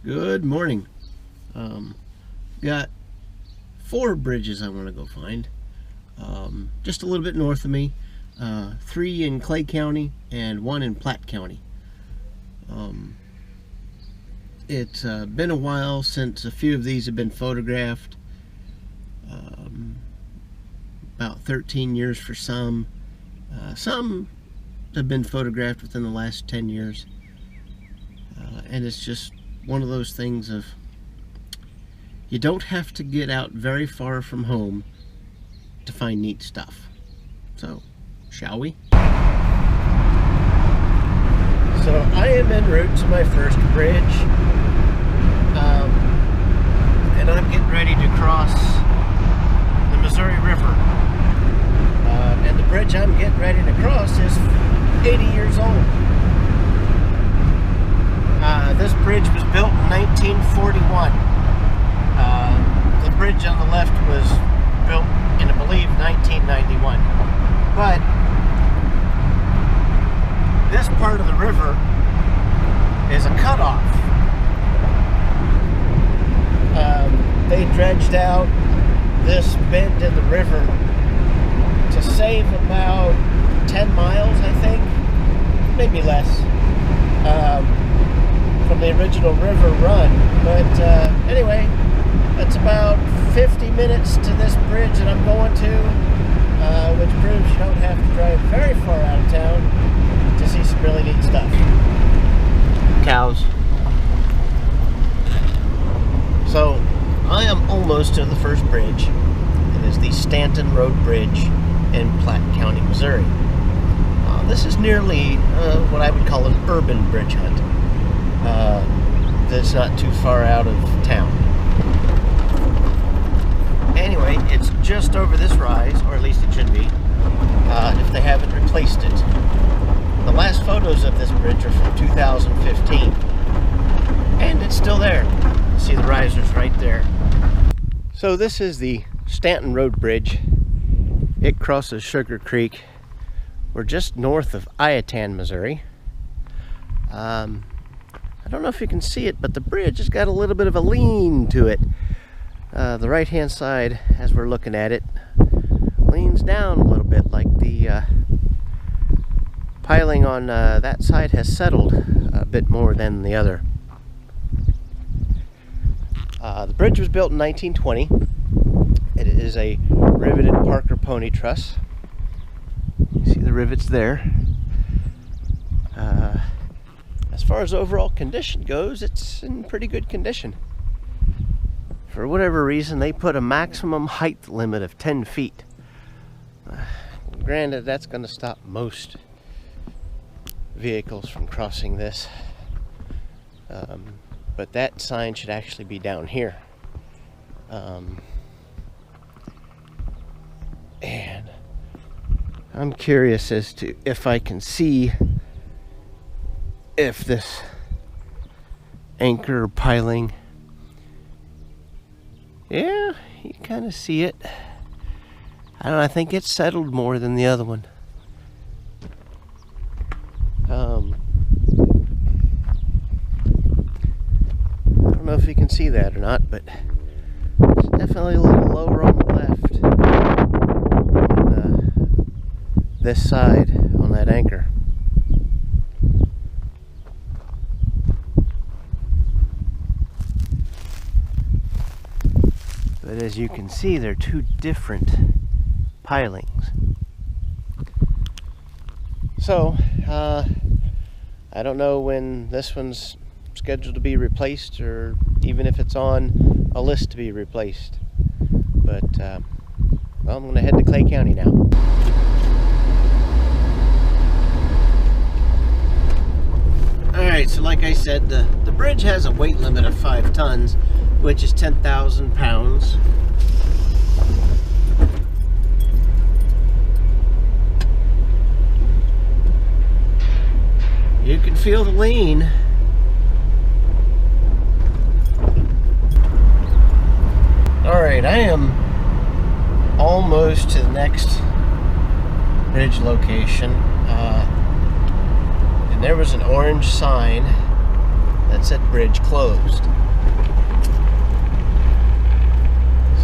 Good morning. Got 4 bridges I want to go find. Just a little bit north of me. 3 in Clay County and 1 in Platte County. It's been a while since a few of these have been photographed. About 13 years for some. Some have been photographed within the last 10 years. And it's just one of those things of you don't have to get out very far from home to find neat stuff. So, shall we? So I am en route to my first bridge, and I'm getting ready to cross the Missouri River. And the bridge I'm getting ready to cross is 80 years old. This bridge was built in 1941. The bridge on the left was built in, I believe, 1991. But this part of the river is a cutoff. They dredged out this bend in the river to save about 10 miles, I think, maybe less, from the original river run. But anyway, that's about 50 minutes to this bridge that I'm going to, which proves you don't have to drive very far out of town to see some really neat stuff. Cows. So I am almost to the first bridge. It is the Stanton Road Bridge in Platte County, Missouri. This is nearly what I would call an urban bridge hunt. That's not too far out of town. Anyway, it's just over this rise, or at least it should be, if they haven't replaced it. The last photos of this bridge are from 2015, and it's still there. See the risers right there. So this is the Stanton Road Bridge. It crosses Sugar Creek. We're just north of Iatan, Missouri. I don't know if you can see it, but the bridge has got a little bit of a lean to it. The right-hand side, as we're looking at it, leans down a little bit, like the piling on that side has settled a bit more than the other. The bridge was built in 1920. It is a riveted Parker pony truss. You see the rivets there. As far as overall condition goes, it's in pretty good condition. For whatever reason, they put a maximum height limit of 10 feet. Granted, that's going to stop most vehicles from crossing this. But that sign should actually be down here. And I'm curious as to if I can see if this anchor piling, yeah, you kind of see it. I don't know, I think it's settled more than the other one. I don't know if you can see that or not, but it's definitely a little lower on the left on this side on that anchor. But as you can see, they're two different pilings. So, I don't know when this one's scheduled to be replaced, or even if it's on a list to be replaced. But, well, I'm going to head to Clay County now. Alright, so like I said, the bridge has a weight limit of 5 tons, which is 10,000 pounds. You can feel the lean. Alright, I am almost to the next bridge location. And there was an orange sign that said bridge closed.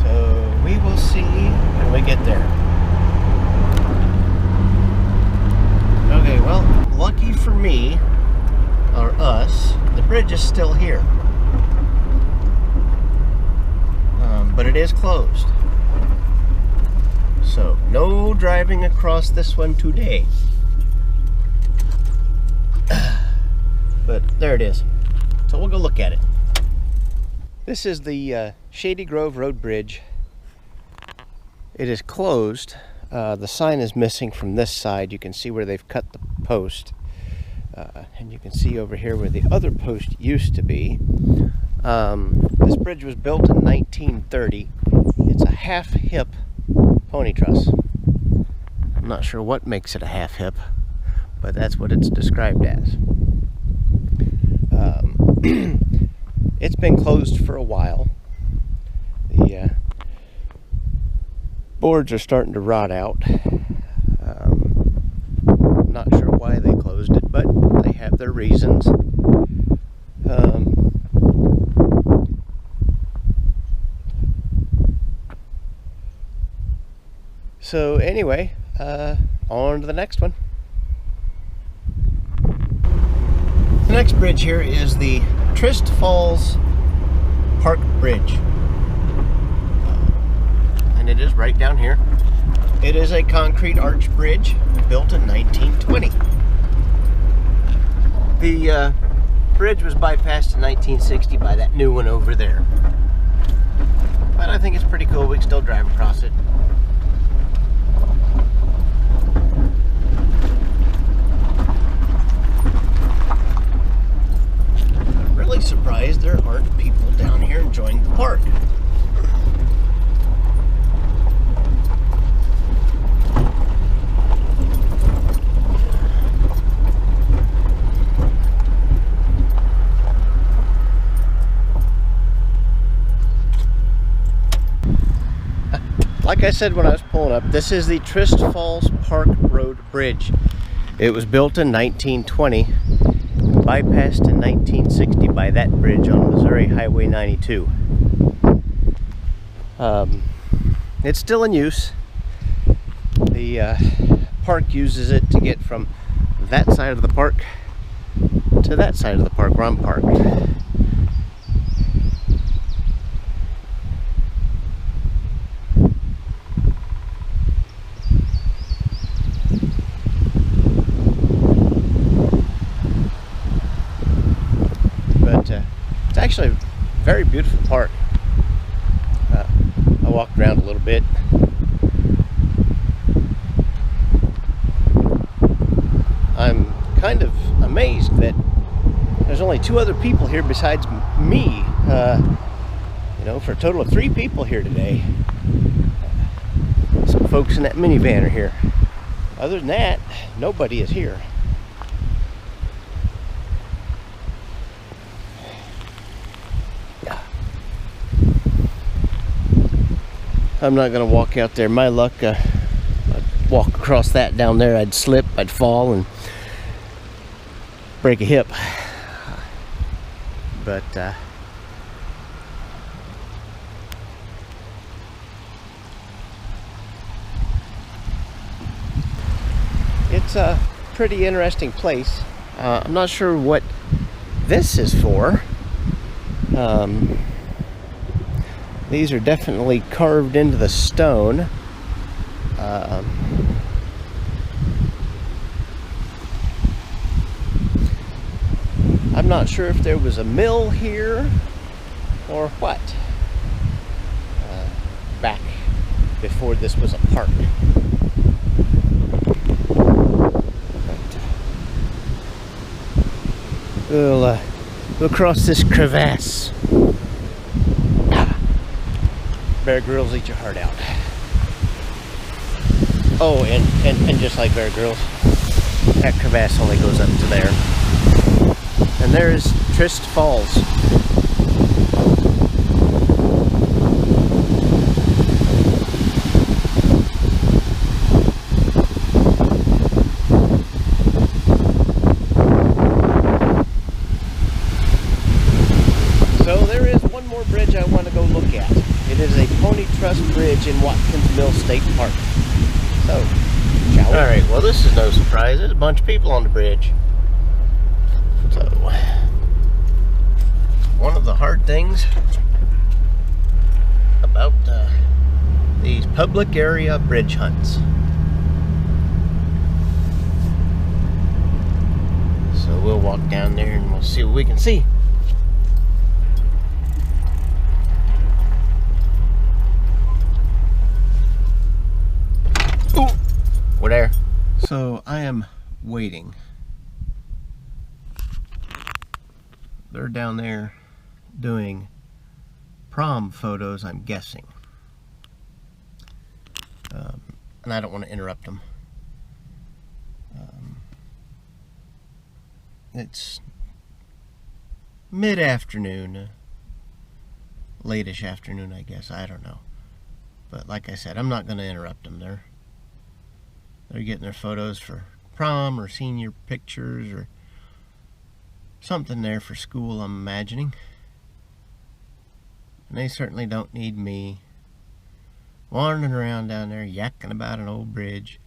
So we will see when we get there. Okay, well, lucky for me, or us, the bridge is still here. But it is closed. So, no driving across this one today. But there it is. So we'll go look at it. This is the Shady Grove Road Bridge. It is closed. The sign is missing from this side. You can see where they've cut the post. And you can see over here where the other post used to be. This bridge was built in 1930. It's a half-hip pony truss. I'm not sure what makes it a half-hip, but that's what it's described as. It's been closed for a while. The boards are starting to rot out. I'm not sure why they closed it, but they have their reasons. So anyway, on to the next one. The next bridge here is the Trist Falls Park Bridge. And it is right down here. It is a concrete arch bridge built in 1920. The bridge was bypassed in 1960 by that new one over there. But I think it's pretty cool. We can still drive across it. I'm really surprised there aren't people down here enjoying the park. Like I said when I was pulling up, this is the Trist Falls Park Road Bridge. It was built in 1920, bypassed in 1960 by that bridge on Missouri Highway 92. It's still in use. The park uses it to get from that side of the park to that side of the park where I'm parked. It's actually a very beautiful park. I walked around a little bit. I'm kind of amazed that there's only 2 other people here besides me. You know, for a total of 3 people here today. Some folks in that minivan are here. Other than that, nobody is here. I'm not going to walk out there. My luck, I'd walk across that down there, I'd slip, I'd fall, and break a hip. But, it's a pretty interesting place. I'm not sure what this is for. These are definitely carved into the stone. I'm not sure if there was a mill here or what back before this was a park. We'll cross this crevasse. Bear Grylls eat your heart out. Oh, and just like Bear Grylls, that crevasse only goes up to there. And there's Trist Falls. more bridge I want to go look at. It is a pony truss bridge in Watkins Mill State Park. So, shall we? Alright, well this is no surprise. There's a bunch of people on the bridge. So, one of the hard things about these public area bridge hunts. So we'll walk down there and we'll see what we can see. Ooh, we're there. So I am waiting. They're down there doing prom photos, I'm guessing. And I don't want to interrupt them. It's mid-afternoon, late-ish afternoon, I guess. I don't know. But like I said, I'm not going to interrupt them. They're getting their photos for prom or senior pictures or something there for school, I'm imagining. And they certainly don't need me wandering around down there yakking about an old bridge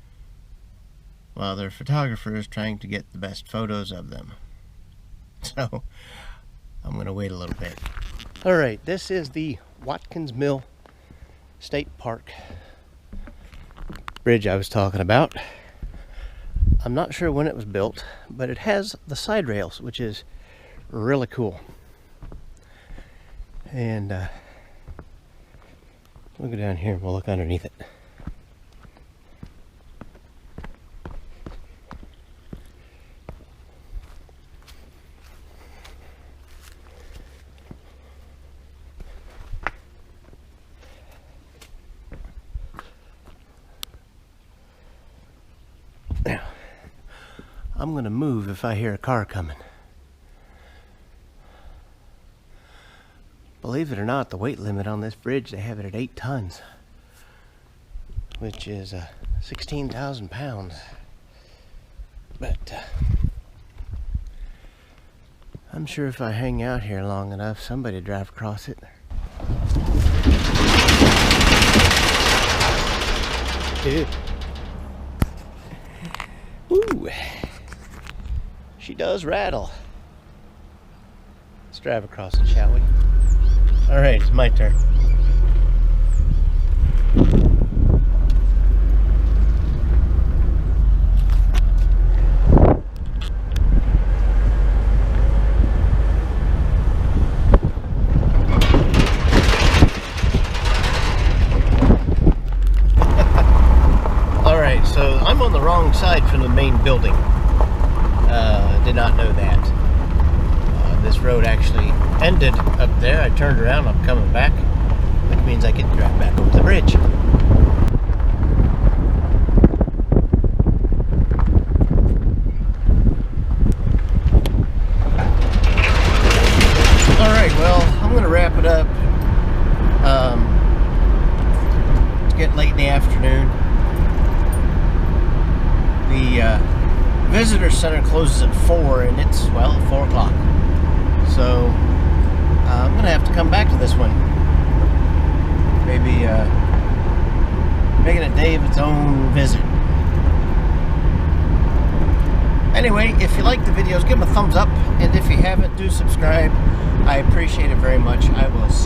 while their photographer is trying to get the best photos of them. So I'm going to wait a little bit. Alright, this is the Watkins Mill State Park bridge I was talking about. I'm not sure when it was built, but it has the side rails, which is really cool. And we'll go down here and we'll look underneath it. Now, I'm going to move if I hear a car coming. Believe it or not, the weight limit on this bridge, they have it at 8 tons, which is 16,000 pounds. But I'm sure if I hang out here long enough, somebody will drive across it. Dude. Woo! She does rattle. Let's drive across it, shall we? Alright, it's my turn. Alright, so I'm on the wrong side from the main building. Did not know that. This road actually ended up there. I turned around, I'm coming back, which means I get to drive back over the bridge. Alright, well, I'm going to wrap it up. It's getting late in the afternoon. The visitor center closes at 4 and it's, well, 4 o'clock. So I'm going to have to come back to this one. Maybe making a day of its own visit. Anyway, if you like the videos, give them a thumbs up. And if you haven't, do subscribe. I appreciate it very much. I will see you.